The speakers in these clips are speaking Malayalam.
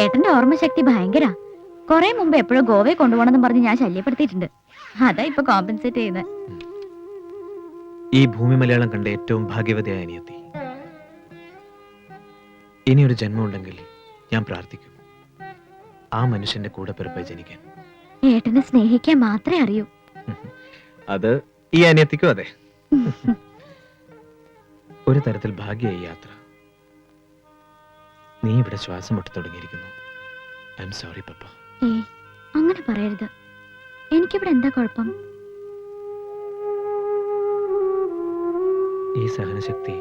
ഏട്ടന്റെ ഓർമ്മശക്തി ഭയങ്കര. കൊറേ മുമ്പ് എപ്പോഴും ഗോവയെ കൊണ്ടുപോകണമെന്ന് പറഞ്ഞ് ഞാൻ ശല്യപ്പെടുത്തിയിട്ടുണ്ട്. അതാ ഇപ്പൊ കോമ്പൻസേറ്റ് ചെയ്യുന്നത്. ഈ ഭൂമി മലയാളം കണ്ട ഏറ്റവും ഭാഗ്യവതിയായ അനിയത്തി. ഇനിയൊരു ജന്മം ഉണ്ടെങ്കിൽ ഞാൻ പ്രാർത്ഥിക്കും ആ മനുഷ്യന്റെ കൂടെ പിറപ്പായി ജനിക്കാൻ. ഏട്ടനെ സ്നേഹിക്കാൻ മാത്രമേ അറിയൂ. അത് ഈ അനിയത്തിക്കും അതെ. ഒരു തരത്തിൽ ഭാഗ്യമായി യാത്ര. നീ ഇവിടെ ശ്വാസം മുട്ടി തുടങ്ങിയിരിക്കുന്നു. ഐ എം സോറി പപ്പ. അങ്ങനെ പറയരുത്. എനിക്കിവിടെ എന്താ കുഴപ്പം? ഈ സഹനശക്തി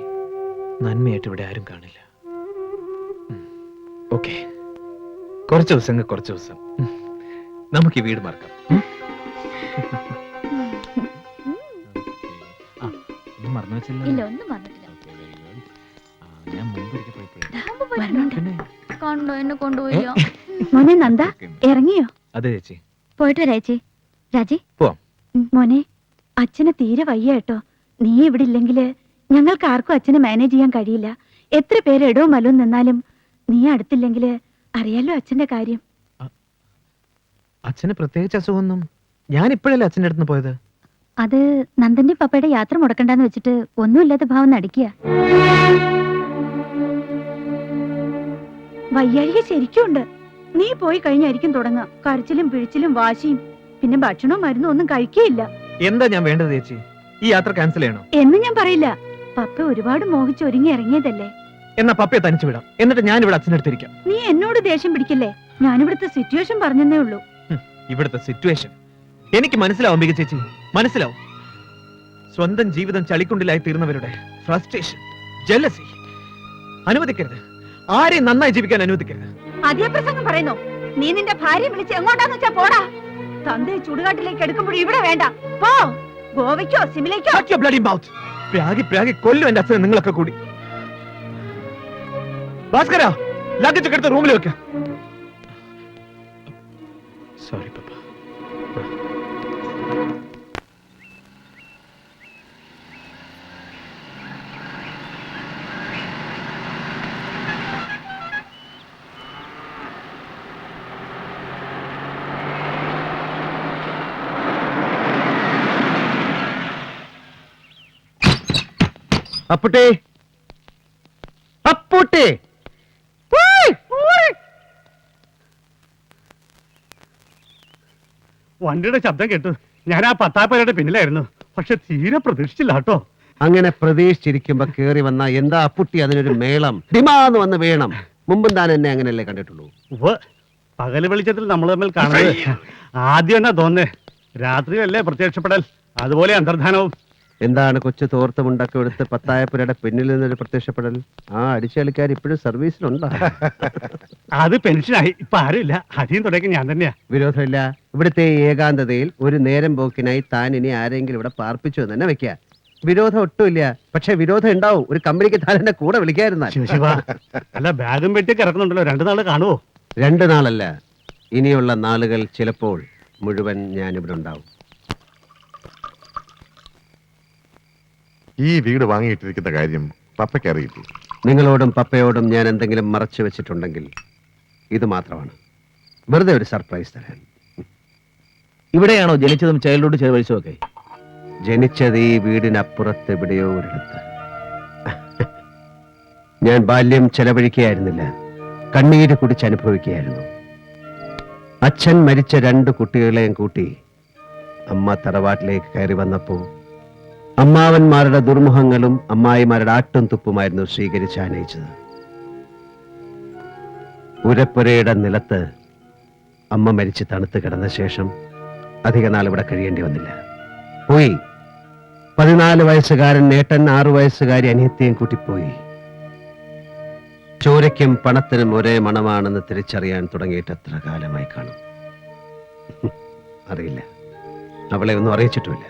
നന്മയായിട്ട് ഇവിടെ ആരും കാണില്ല. ഓക്കെ, കുറച്ച് ദിവസം നമുക്ക് ഈ വീട് മറക്കാം. ഇല്ല, ഒന്നും പറഞ്ഞിട്ടില്ല. കണ്ടോ, എന്നെ കൊണ്ടുപോയില്ലോ. മോനെ നന്ദ, ഇറങ്ങിയോ? അതെ ചേച്ചി. പോയിട്ട് വരാ ചേച്ചി. രാജി പോവാം. മോനെ, അച്ഛന് തീരെ വയ്യ കേട്ടോ. നീ ഇവിടെ ഇല്ലെങ്കില് ഞങ്ങൾക്ക് ആർക്കും അച്ഛനെ മാനേജ് ചെയ്യാൻ കഴിയില്ല. എത്ര പേര് ഇടവും മലവും നിന്നാലും നീ അടുത്തില്ലെങ്കില് അറിയാലോ അച്ഛന്റെ കാര്യം. അച്ഛന് പ്രത്യേകിച്ച് അസുഖമൊന്നും. ഞാൻ ഇപ്പോഴല്ലേ അച്ഛൻ്റെ അടുത്ത് പോയത്. അത് നന്ദന്റെ പപ്പയുടെ യാത്ര മുടക്കണ്ടെന്ന് വെച്ചിട്ട് ഒന്നുമില്ലാത്ത ഭാവം നടിക്കുക. വയ്യാഴിക ശരിക്കും ഉണ്ട്. നീ പോയി കഴിഞ്ഞായിരിക്കും തുടങ്ങുക കരച്ചിലും പിഴിച്ചിലും വാശിയും. പിന്നെ ഭക്ഷണവും മരുന്നും ഒന്നും കഴിക്കുകയില്ല. എന്താ ഞാൻ വേണ്ടത് ചേച്ചി? ഈ യാത്ര ക്യാൻസൽ ചെയ്യണോ? എന്ന് ഞാൻ പറയില്ല. പപ്പ ഒരുപാട് മോഹിച്ച് ഒരുങ്ങി ഇറങ്ങിയതല്ലേ. എന്നാ പപ്പയെ തനിച്ചു വിടാം. എന്നിട്ട് ഞാൻ ഇവിടെ അച്ഛൻ്റെ അടുത്തിരിക്കാം. നീ എന്നോട് ദേഷ്യം പിടിക്കല്ലേ. ഞാനിവിടുത്തെ സിറ്റുവേഷൻ പറഞ്ഞതേ ഉള്ളൂ. ഇവിടുത്തെ സിറ്റുവേഷൻ എനിക്ക് മനസ്സിലാവും ബിക ചേച്ചി, മനസ്സിലാവും. സ്വന്തം ജീവിതം ചളിക്കുണ്ടിലായി തീർന്നവരുടെ ഫ്രസ്ട്രേഷൻ, ജലസി അനുവദിക്കരുത്. ആരെയും നന്നായി ജീവിക്കാൻ അനുവദിക്കരുത്. അതേ പ്രസംഗം പറയുന്നു. നീ നിന്റെ ഭാര്യ വിളിച്ച് എങ്ങോട്ടാന്ന് വെച്ചാ പോടാ. തന്തയെ ചുടുകാട്ടിലേക്ക് എടുക്കുമ്പോഴും ഇവിടെ വേണ്ട. പോ, ഗോവയ്ക്കോ സിമിലേക്കോ. പ്രാഗി കൊല്ലും എന്റെ അച്ഛനെ നിങ്ങളൊക്കെ കൂടി. ഭാസ്കര, ലഗേജ് ഒക്കെ എടുത്ത് റൂമിൽ വെക്കാം. സോറി പപ്പ. അപ്പുട്ടേ, അപ്പുട്ടേ, വണ്ടിയുടെ ശബ്ദം കേട്ടു. ഞാൻ ആ പത്താപ്പേരുടെ പിന്നിലായിരുന്നു. പക്ഷെ തീരെ പ്രതീക്ഷിച്ചില്ല കേട്ടോ. അങ്ങനെ പ്രതീക്ഷിച്ചിരിക്കുമ്പോ കേറി വന്ന എന്താ അപ്പുട്ടി അതിനൊരു മേളം ഡിമാന്ന് വന്ന് വേണം. മുമ്പും താൻ എന്നെ അങ്ങനെയല്ലേ കണ്ടിട്ടുള്ളൂ. പകല് വെളിച്ചത്തിൽ നമ്മൾ തമ്മിൽ കാണുന്നത് ആദ്യം എന്നാ തോന്നേ. രാത്രിയല്ലേ പ്രത്യക്ഷപ്പെടൽ, അതുപോലെ അന്തർധാനവും. എന്താണ് കൊച്ചു തോർത്തുമുണ്ടൊക്കെ എടുത്ത് പത്തായപ്പുരയുടെ പിന്നിൽ നിന്നൊരു പ്രത്യക്ഷപ്പെടൽ? ആ അടിച്ചളിക്കാർ ഇപ്പോഴും സർവീസിലുണ്ടോ? അത് പെൻഷനായി, ഇപ്പൊ ആരുമില്ല. അധികം തുടങ്ങി ഞാൻ തന്നെയാ. വിരോധമില്ല. ഇവിടുത്തെ ഏകാന്തതയിൽ ഒരു നേരം പോക്കിനായി താൻ ഇനി ആരെങ്കിലും ഇവിടെ പാർപ്പിച്ചു എന്ന് തന്നെ വെക്കുക. വിരോധം ഒട്ടുമില്ല. പക്ഷെ വിരോധം ഉണ്ടാവും. ഒരു കമ്പനിക്ക് താൻ എന്നെ കൂടെ വിളിക്കാതിരുന്നാൽ. അല്ല, ബാഗും പെട്ടി കിടക്കുന്നുണ്ടല്ലോ. 2 നാള് കാണുവോ? 2 നാളല്ല, ഇനിയുള്ള നാളുകൾ ചിലപ്പോൾ മുഴുവൻ ഞാനിവിടെ ഉണ്ടാവും. ഈ വീട് വാങ്ങിയിട്ടിരിക്കുന്ന കാര്യം പപ്പയ്ക്ക് അറിയില്ലേ? നിങ്ങളോടും പപ്പയോടും ഞാൻ എന്തെങ്കിലും മറച്ചു വെച്ചിട്ടുണ്ടെങ്കിൽ ഇത് മാത്രമാണ്. വെറുതെ ഒരു സർപ്രൈസ് തരാൻ. ഇവിടെയാണോ ജനിച്ചതും ചൈൽഡ്ഹുഡ് ചെലവഴിച്ചതും ഒക്കെ? ജനിച്ചത് ഈ വീടിനപ്പുറത്ത് എവിടെയോ ഒരിടത്ത്. ഞാൻ ബാല്യം ചെലവഴിക്കുകയായിരുന്നില്ല, കണ്ണീര് കുടിച്ച് അനുഭവിക്കുകയായിരുന്നു. അച്ഛൻ മരിച്ച 2 കുട്ടികളെയും കൂട്ടി അമ്മ തറവാട്ടിലേക്ക് കയറി വന്നപ്പോ അമ്മാവന്മാരുടെ ദുർമുഖങ്ങളും അമ്മായിമാരുടെ ആട്ടും തുപ്പുമായിരുന്നു സ്വീകരിച്ച് ആനയിച്ചത്. ഉരപ്പുരയുടെ നിലത്ത് അമ്മ മരിച്ച് തണുത്ത് കിടന്ന ശേഷം അധിക നാൾ ഇവിടെ കഴിയേണ്ടി വന്നില്ല. പോയി. 14 വയസ്സുകാരൻ ഏട്ടൻ 6 വയസ്സുകാരി അനിയത്തെയും കൂട്ടിപ്പോയി. ചോരയ്ക്കും പണത്തിനും ഒരേ മണമാണെന്ന് തിരിച്ചറിയാൻ തുടങ്ങിയിട്ട് എത്ര കാലമായി കാണും അറിയില്ല. അവളെ ഒന്നും അറിയിച്ചിട്ടുമില്ല.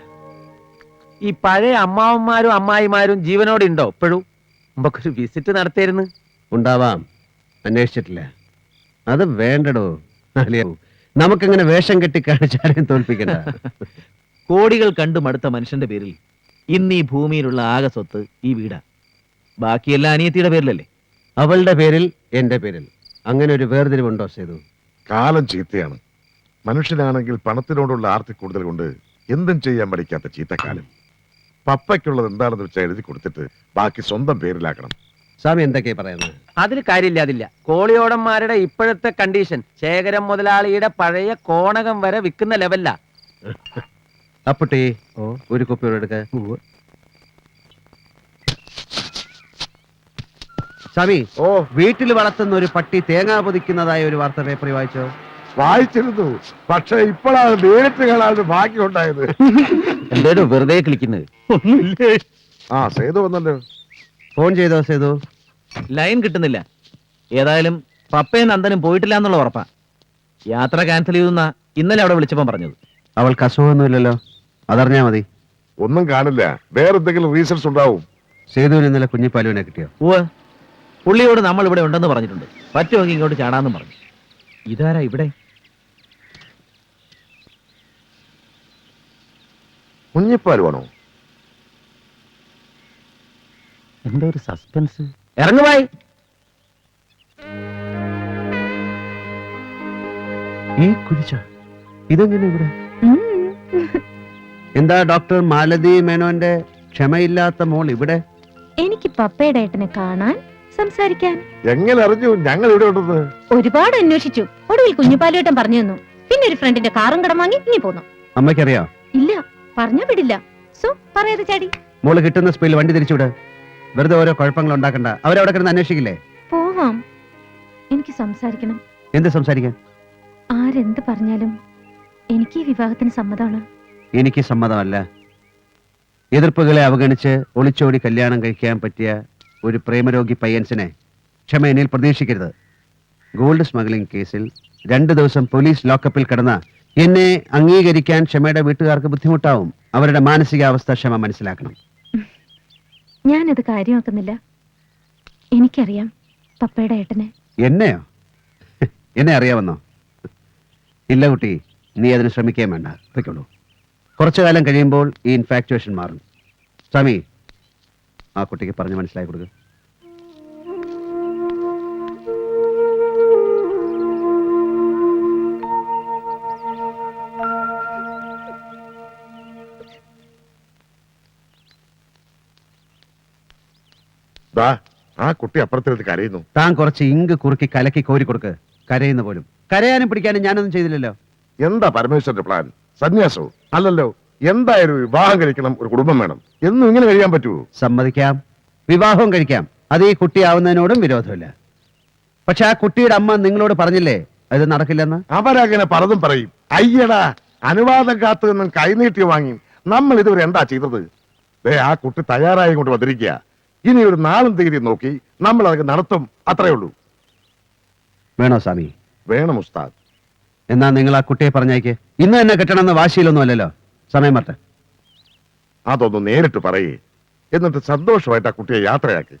ഈ പഴയ അമ്മാവന്മാരും അമ്മായിമാരും ജീവനോടെ ഉണ്ടോ ഇപ്പോഴും? നമുക്കൊരു വിസിറ്റ് നടത്തിയിരുന്നു. ഉണ്ടാവാം, അന്വേഷിച്ചിട്ടില്ല. അത് വേണ്ടടോ. നമുക്കങ്ങനെ വേഷം കെട്ടി കാണിച്ചാലും തോൽപ്പിക്കണ്ട. കോടികൾ കണ്ടു മടുത്ത മനുഷ്യന്റെ പേരിൽ ഇന്ന് ഈ ഭൂമിയിലുള്ള ആകെ സ്വത്ത് ഈ വീടാ. ബാക്കിയെല്ലാം അനിയത്തിയുടെ പേരിലല്ലേ? അവളുടെ പേരിൽ, എന്റെ പേരിൽ. അങ്ങനെ ഒരു വേർതിരിവുണ്ടോ സേതു? കാലം ചീത്തയാണ്. മനുഷ്യനാണെങ്കിൽ പണത്തിനോടുള്ള ആർത്തി കൂടുതൽ കൊണ്ട് എന്തും ചെയ്യാൻ പഠിക്കാത്ത ചീത്തക്കാലം. പപ്പയ്ക്കുള്ളത് എന്താണെന്ന് വെച്ചാൽ എഴുതി കൊടുത്തിട്ട് ബാക്കി സ്വന്തം പേരിലാക്കണം. സ്വാമി എന്തൊക്കെയാ പറയുന്നത്? അതിൽ കാര്യമില്ല. കോളിയോടന്മാരുടെ ഇപ്പോഴത്തെ കണ്ടീഷൻ ശേഖരം മുതലാളിയുടെ പഴയ കോണകം വരെ വിൽക്കുന്ന ലെവലില. അപ്പുട്ടി ഒരു കുപ്പിയോട് എടുക്ക. സ്വാമി, വീട്ടിൽ വളർത്തുന്ന ഒരു പട്ടി തേങ്ങ പൊതിക്കുന്നതായ ഒരു വാർത്ത പേപ്പറിൽ വായിച്ചോ? വായിച്ചിരുന്നു, പക്ഷെ ഇപ്പോഴാണ് നേരിട്ട് കാണാൻ ഭാഗ്യം ഉണ്ടായത്. എന്തേലും വെറുതെ കളിക്കുന്നത്. ആ സേതു വന്നല്ലോ. ഫോൺ ചെയ്തോ സേതു? ലൈൻ കിട്ടുന്നില്ല. ഏതായാലും പപ്പയും നന്ദനും പോയിട്ടില്ല എന്നുള്ള ഉറപ്പാ. യാത്ര ക്യാൻസൽ ചെയ്തെന്ന ഇന്നലെ അവിടെ വിളിച്ചപ്പം പറഞ്ഞത്. അവൾക്ക് അസുഖമൊന്നുമില്ലല്ലോ, അതറിഞ്ഞാ മതി. ഒന്നും കാണില്ല, വേറെന്തെങ്കിലും റീസൺസ് ഉണ്ടാവും. സേതുവിന് ഇന്നലെ കുഞ്ഞിപ്പാലുവിനെ കിട്ടിയോ? ഉവ്വ്, പുള്ളിയോട് നമ്മൾ ഇവിടെ ഉണ്ടെന്ന് പറഞ്ഞിട്ടുണ്ട്. പറ്റുമെങ്കിൽ ഇങ്ങോട്ട് ചാടാന്നും പറഞ്ഞു. ഇതാരാ ഇവിടെ? കുഞ്ഞിപ്പാൽ വേണോ? എന്തോ ഒരു സസ്പെൻസ്. ഇറങ്ങുവായി. ഈ കുരിശ ഇതെങ്ങനെ ഇവിടെ? എന്താ ഡോക്ടർ മാലതി മേനോന്റെ ക്ഷമയില്ലാത്ത മോൾ ഇവിടെ? എനിക്ക് പപ്പയുടെ ഏട്ടനെ കാണാൻ, സംസാരിക്കാൻ. എങ്ങനെ അറിഞ്ഞു ഞങ്ങൾ ഇവിടെ ഉണ്ടെന്ന്? ഒരുപാട് അന്വേഷിച്ചു. ഒടുവിൽ കുഞ്ഞുപാലുവേട്ടൻ പറഞ്ഞു തന്നു. പിന്നെ ഒരു ഫ്രണ്ടിന്റെ കാറും കടം വാങ്ങി ഇനി പോന്നു. അമ്മയ്ക്കറിയോ? ഇല്ല, പറഞ്ഞാ വിടില്ല. സോ പറയാതെ ചാടി. മോള് കിട്ടുന്ന സ്പീഡിൽ വണ്ടി തിരിച്ചുവിട്. വെറുതെ ഓരോ കുഴപ്പങ്ങൾ ഉണ്ടാക്കണ്ട. അവരവിടെ കിടന്ന് അന്വേഷിക്കില്ലേ? പോവാം. എനിക്ക് സംസാരിക്കണം. എന്ത് സംസാരിക്കാൻ? ആരെന്ത് പറഞ്ഞാലും എനിക്ക് ഈ വിവാഹത്തിന് സമ്മതമാണ്. എനിക്ക് സമ്മതമല്ല. എതിർപ്പുകളെ അവഗണിച്ച് ഒളിച്ചോടി കല്യാണം കഴിക്കാൻ പറ്റിയ ഒരു പ്രേമരോഗി പയ്യൻസിനെ ക്ഷമ എന്നിൽ പ്രതീക്ഷിക്കരുത്. ഗോൾഡ് സ്മഗ്ലിംഗ് കേസിൽ 2 ദിവസം പോലീസ് ലോക്കപ്പിൽ കിടന്ന എന്നെ അംഗീകരിക്കാൻ ക്ഷമയുടെ വീട്ടുകാർക്ക് ബുദ്ധിമുട്ടാവും. അവരുടെ മാനസികാവസ്ഥ ക്ഷമ മനസ്സിലാക്കണം. ഞാനത് കാര്യമാക്കുന്നില്ല. എനിക്കറിയാം പപ്പയുടെ ഏട്ടനെ. എന്നെയോ? എന്നെ അറിയാമെന്നോ? ഇല്ല കുട്ടി, നീ അതിന് ശ്രമിക്കുകയും വേണ്ട. പൊയ്ക്കോളൂ. കുറച്ചു കാലം കഴിയുമ്പോൾ ഈ ഇൻഫാക്ച്വേഷൻ മാറും. സ്വാമി, ആ കുട്ടിക്ക് പറഞ്ഞ് മനസ്സിലാക്കി കൊടുക്കുക. ദാ ആ കുട്ടി അപ്പുറത്തെടുത്ത് കരയുന്നു. താൻ കുറച്ച് ഇങ്ക് കുറുക്കി കലക്കി കോരി കൊടുക്ക്. കരയുന്ന പോലും. കരയാനും പിടിക്കാനും ഞാനൊന്നും ചെയ്തില്ലല്ലോ. എന്താ പരമേശ്വരന്റെ പ്ലാൻ? സന്യാസവും അല്ലല്ലോ. എന്തായാലും വിവാഹം കഴിക്കണം, ഒരു കുടുംബം വേണം. എന്നും ഇങ്ങനെ കഴിയാൻ പറ്റുമോ? സമ്മതിക്കാം, വിവാഹവും കഴിക്കാം. അത് ഈ കുട്ടിയാവുന്നതിനോടും വിരോധമില്ല. പക്ഷെ ആ കുട്ടിയുടെ അമ്മ നിങ്ങളോട് പറഞ്ഞില്ലേ അത് നടക്കില്ലെന്ന്? അവരങ്ങനെ പലതും പറയും. അയ്യടാ, അനുവാദം കാത്തു നിന്നും കൈനീട്ടി വാങ്ങി നമ്മൾ ഇതുവരെ എന്താ ചെയ്തത്? ആ കുട്ടി തയ്യാറായി കൊണ്ട് വന്നിരിക്കുക. ഇനി ഒരു നാളും തീയതി നോക്കി നമ്മൾ അതൊക്കെ നടത്തും. അത്രയേ ഉള്ളൂ. വേണോ സ്വാമി? വേണം ഉസ്താദ്. എന്നാ നിങ്ങൾ ആ കുട്ടിയെ പറഞ്ഞേക്ക്. ഇന്ന് തന്നെ കെട്ടണമെന്ന് വാശിയിലൊന്നും അല്ലല്ലോ. സമയം മറട്ടെ. അതൊന്ന് നേരിട്ട് പറയേ, എന്നിട്ട് സന്തോഷമായിട്ട് ആ കുട്ടിയെ യാത്രയാക്കി.